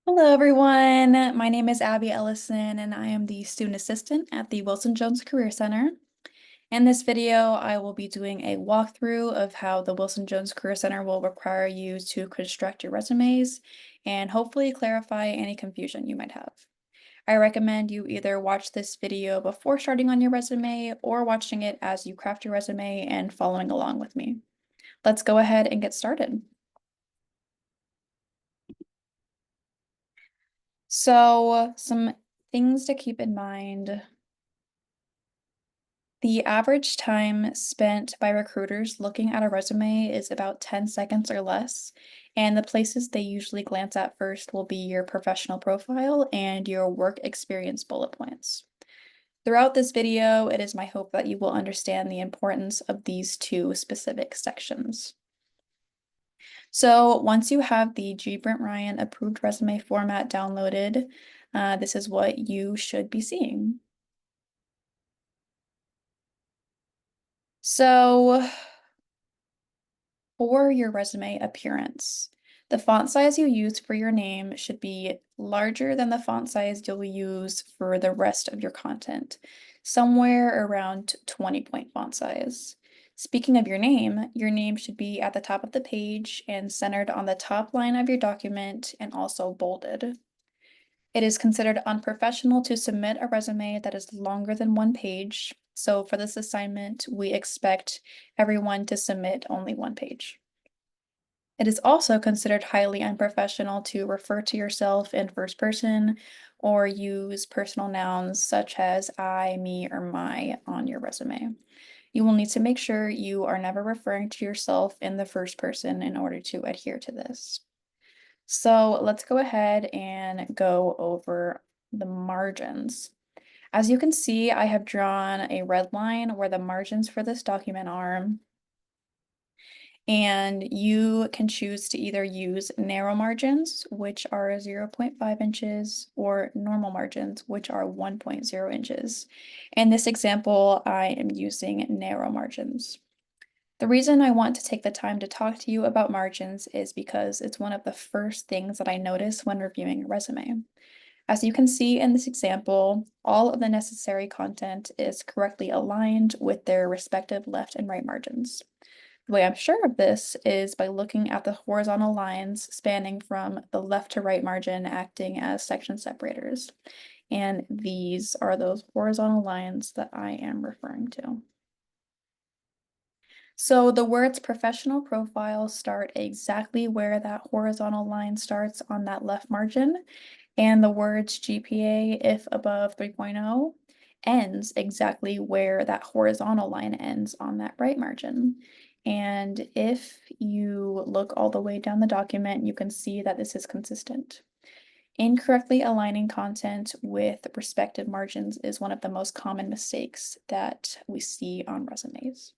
Hello, everyone. My name is Abby Ellison, and I am the student assistant at the Wilson Jones Career Center. In this video, I will be doing a walkthrough of how the Wilson Jones Career Center will require you to construct your resumes and hopefully clarify any confusion you might have. I recommend you either watch this video before starting on your resume or watching it as you craft your resume and following along with me. Let's go ahead and get started. So, some things to keep in mind. The average time spent by recruiters looking at a resume is about 10 seconds or less, and the places they usually glance at first will be your professional profile and your work experience bullet points. Throughout this video, it is my hope that you will understand the importance of these two specific sections. So once you have the G. Brent Ryan approved resume format downloaded, this is what you should be seeing. So for your resume appearance, the font size you use for your name should be larger than the font size you'll use for the rest of your content, somewhere around 20-point font size. Speaking of your name should be at the top of the page and centered on the top line of your document and also bolded. It is considered unprofessional to submit a resume that is longer than one page. So for this assignment, we expect everyone to submit only one page. It is also considered highly unprofessional to refer to yourself in first person or use personal nouns such as I, me, or my on your resume. You will need to make sure you are never referring to yourself in the first person in order to adhere to this. So let's go ahead and go over the margins. As you can see, I have drawn a red line where the margins for this document are. And you can choose to either use narrow margins, which are 0.5 inches, or normal margins, which are 1.0 inches. In this example, I am using narrow margins. The reason I want to take the time to talk to you about margins is because it's one of the first things that I notice when reviewing a resume. As you can see in this example, all of the necessary content is correctly aligned with their respective left and right margins. The way I'm sure of this is by looking at the horizontal lines spanning from the left to right margin acting as section separators. And these are those horizontal lines that I am referring to. So the words professional profile start exactly where that horizontal line starts on that left margin, and the words GPA if above 3.0 ends exactly where that horizontal line ends on that right margin. And if you look all the way down the document, you can see that this is consistent. Incorrectly aligning content with respective margins is one of the most common mistakes that we see on resumes.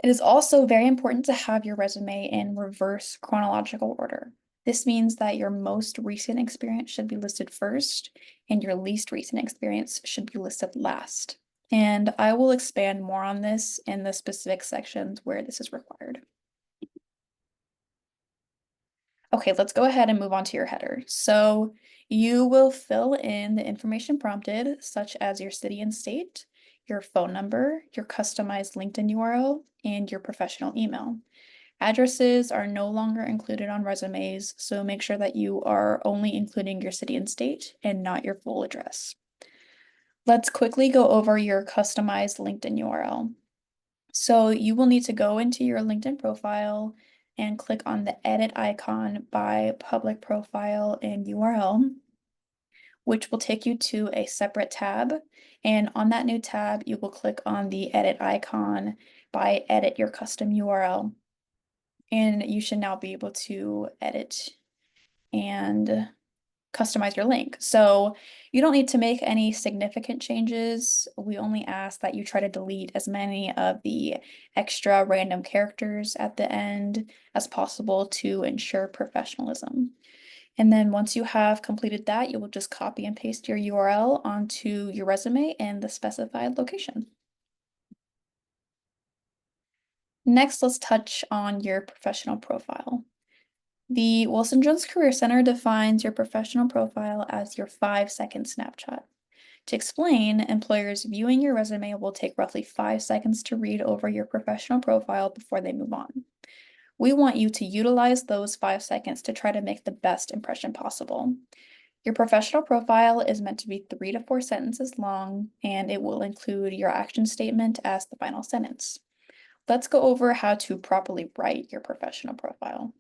It is also very important to have your resume in reverse chronological order. This means that your most recent experience should be listed first and your least recent experience should be listed last. And I will expand more on this in the specific sections where this is required. Okay, let's go ahead and move on to your header. So you will fill in the information prompted, such as your city and state, your phone number, your customized LinkedIn URL, and your professional email. Addresses are no longer included on resumes, so make sure that you are only including your city and state and not your full address. Let's quickly go over your customized LinkedIn URL. So you will need to go into your LinkedIn profile and click on the edit icon by public profile and URL, which will take you to a separate tab. And on that new tab, you will click on the edit icon by edit your custom URL. And you should now be able to edit and customize your link. So you don't need to make any significant changes. We only ask that you try to delete as many of the extra random characters at the end as possible to ensure professionalism. And then once you have completed that, you will just copy and paste your URL onto your resume in the specified location. Next, let's touch on your professional profile. The Wilson Jones Career Center defines your professional profile as your 5-second snapshot. To explain, employers viewing your resume will take roughly 5 seconds to read over your professional profile before they move on. We want you to utilize those 5 seconds to try to make the best impression possible. Your professional profile is meant to be 3 to 4 sentences long, and it will include your action statement as the final sentence. Let's go over how to properly write your professional profile.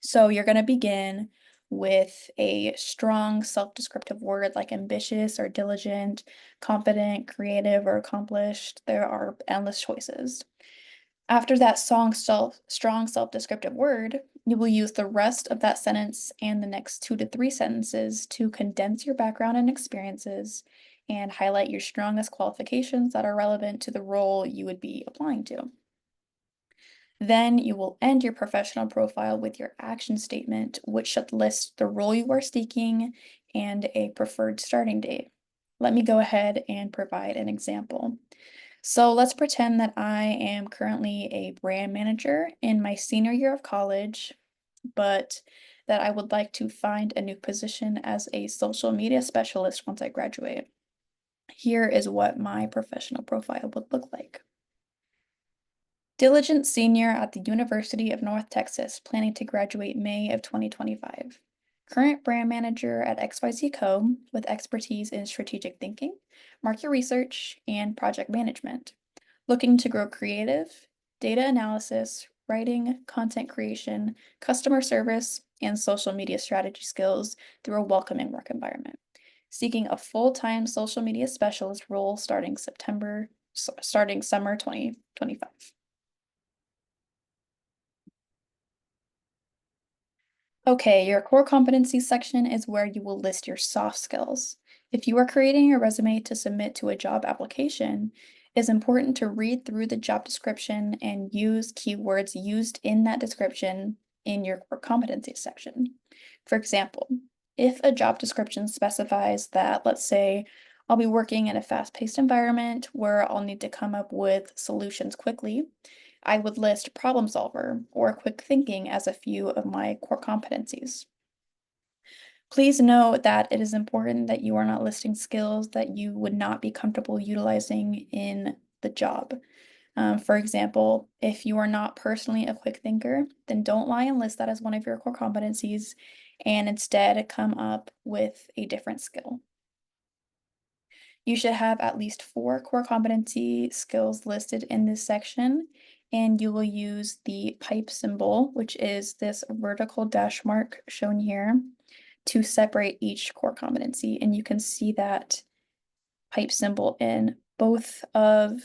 So you're going to begin with a strong self-descriptive word like ambitious or diligent, confident, creative, or accomplished. There are endless choices. After that strong self-descriptive word, you will use the rest of that sentence and the next 2 to 3 sentences to condense your background and experiences and highlight your strongest qualifications that are relevant to the role you would be applying to. Then you will end your professional profile with your action statement, which should list the role you are seeking and a preferred starting date. Let me go ahead and provide an example. So let's pretend that I am currently a brand manager in my senior year of college, but that I would like to find a new position as a social media specialist once I graduate. Here is what my professional profile would look like. Diligent senior at the University of North Texas, planning to graduate May of 2025. Current brand manager at XYZ Co. with expertise in strategic thinking, market research, and project management. Looking to grow creative, data analysis, writing, content creation, customer service, and social media strategy skills through a welcoming work environment. Seeking a full-time social media specialist role starting summer 2025. Okay, your core competencies section is where you will list your soft skills. If you are creating your resume to submit to a job application, it's important to read through the job description and use keywords used in that description in your core competencies section. For example, if a job description specifies that, let's say, I'll be working in a fast-paced environment where I'll need to come up with solutions quickly, I would list problem solver or quick thinking as a few of my core competencies. Please note that it is important that you are not listing skills that you would not be comfortable utilizing in the job. For example, if you are not personally a quick thinker, then don't lie and list that as one of your core competencies and instead come up with a different skill. You should have at least 4 core competency skills listed in this section, and you will use the pipe symbol, which is this vertical dash mark shown here, to separate each core competency. And you can see that pipe symbol in both of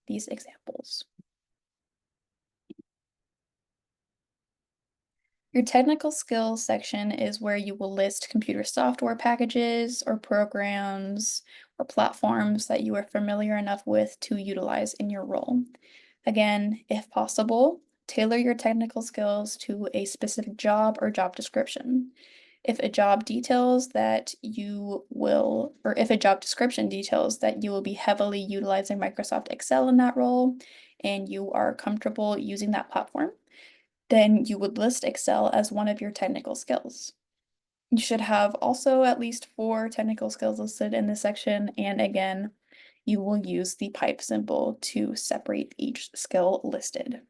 these examples. Your technical skills section is where you will list computer software packages or programs or platforms that you are familiar enough with to utilize in your role. Again, if possible, tailor your technical skills to a specific job or job description. If a job details that you will, or if a job description details that you will be heavily utilizing Microsoft Excel in that role and you are comfortable using that platform, then you would list Excel as one of your technical skills. You should have also at least 4 technical skills listed in this section, and again, you will use the pipe symbol to separate each skill listed.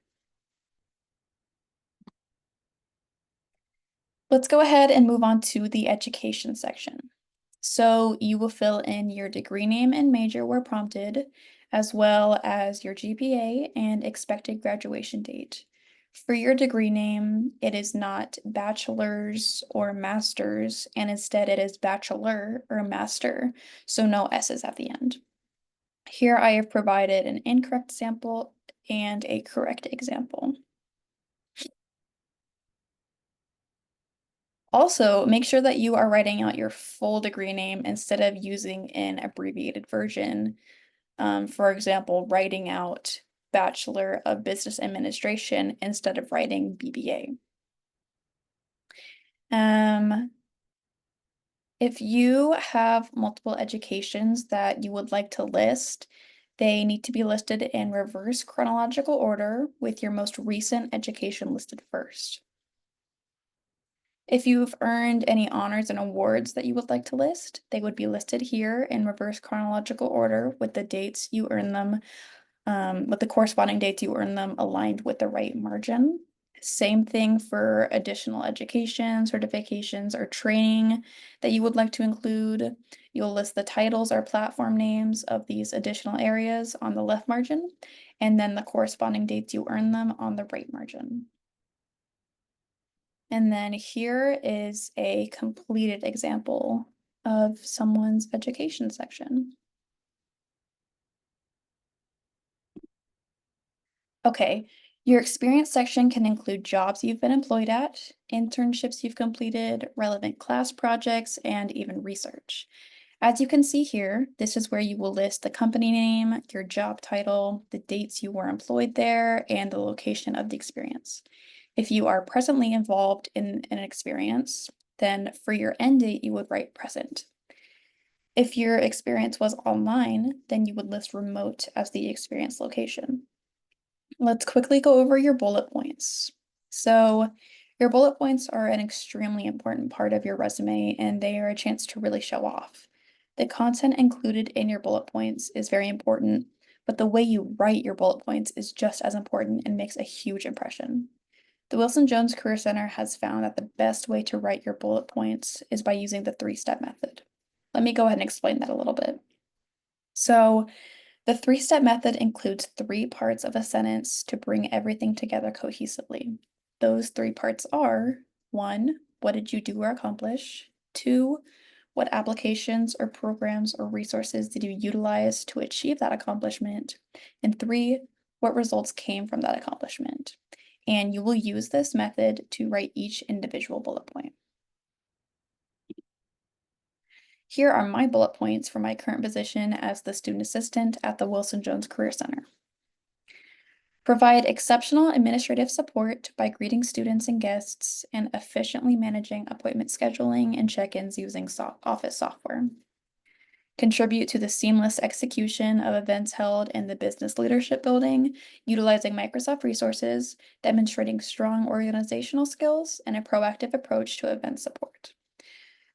Let's go ahead and move on to the education section. So you will fill in your degree name and major where prompted, as well as your GPA and expected graduation date. For your degree name, it is not bachelor's or master's, and instead it is bachelor or master, so no S's at the end. Here I have provided an incorrect sample and a correct example. Also, make sure that you are writing out your full degree name instead of using an abbreviated version. For example, writing out Bachelor of Business Administration instead of writing BBA. If you have multiple educations that you would like to list, they need to be listed in reverse chronological order with your most recent education listed first. If you've earned any honors and awards that you would like to list, they would be listed here in reverse chronological order with the dates you earn them, with the corresponding dates you earn them aligned with the right margin. Same thing for additional education, certifications, or training that you would like to include. You'll list the titles or platform names of these additional areas on the left margin, and then the corresponding dates you earn them on the right margin. And then here is a completed example of someone's education section. Okay, your experience section can include jobs you've been employed at, internships you've completed, relevant class projects, and even research. As you can see here, this is where you will list the company name, your job title, the dates you were employed there, and the location of the experience. If you are presently involved in an experience, then for your end date, you would write present. If your experience was online, then you would list remote as the experience location. Let's quickly go over your bullet points. So your bullet points are an extremely important part of your resume, and they are a chance to really show off. The content included in your bullet points is very important, but the way you write your bullet points is just as important and makes a huge impression. The Wilson Jones Career Center has found that the best way to write your bullet points is by using the three-step method. Let me go ahead and explain that a little bit. So the three-step method includes three parts of a sentence to bring everything together cohesively. Those three parts are: one, what did you do or accomplish? Two, what applications or programs or resources did you utilize to achieve that accomplishment? And three, what results came from that accomplishment? And you will use this method to write each individual bullet point. Here are my bullet points for my current position as the student assistant at the Wilson Jones Career Center. Provide exceptional administrative support by greeting students and guests and efficiently managing appointment scheduling and check-ins using office software. Contribute to the seamless execution of events held in the Business Leadership Building, utilizing Microsoft resources, demonstrating strong organizational skills, and a proactive approach to event support.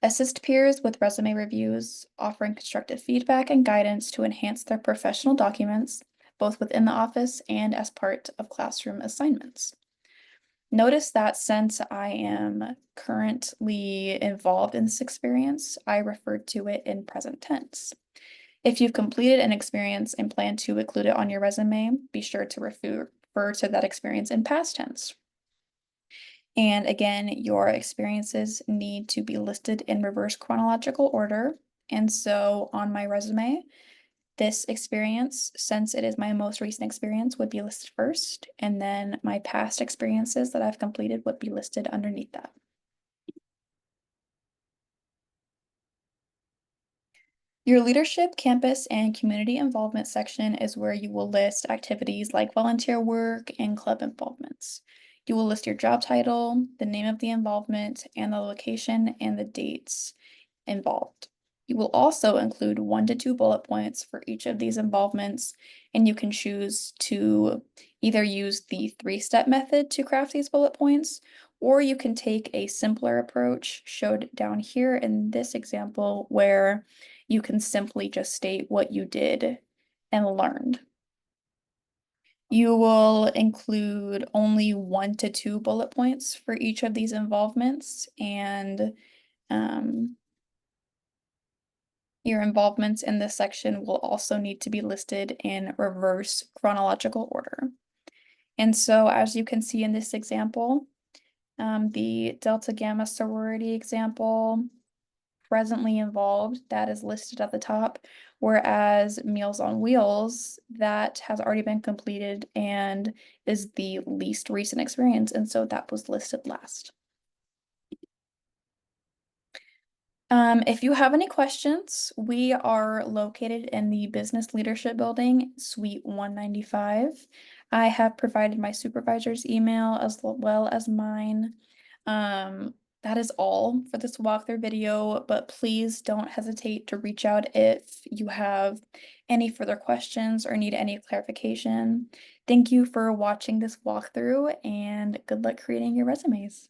Assist peers with resume reviews, offering constructive feedback and guidance to enhance their professional documents, both within the office and as part of classroom assignments. Notice that since I am currently involved in this experience, I referred to it in present tense. If you've completed an experience and plan to include it on your resume, be sure to refer to that experience in past tense. And again, your experiences need to be listed in reverse chronological order. And so on my resume, this experience, since it is my most recent experience, would be listed first, and then my past experiences that I've completed would be listed underneath that. Your leadership, campus, and community involvement section is where you will list activities like volunteer work and club involvements. You will list your job title, the name of the involvement, and the location and the dates involved. You will also include 1 to 2 bullet points for each of these involvements, and you can choose to either use the three-step method to craft these bullet points, or you can take a simpler approach showed down here in this example where you can simply just state what you did and learned. You will include only 1 to 2 bullet points for each of these involvements, and your involvements in this section will also need to be listed in reverse chronological order. And so as you can see in this example, the Delta Gamma sorority example, presently involved, that is listed at the top, whereas Meals on Wheels, that has already been completed and is the least recent experience, and so that was listed last. If you have any questions, we are located in the Business Leadership Building, Suite 195. I have provided my supervisor's email as well as mine. That is all for this walkthrough video, but please don't hesitate to reach out if you have any further questions or need any clarification. Thank you for watching this walkthrough, and good luck creating your resumes.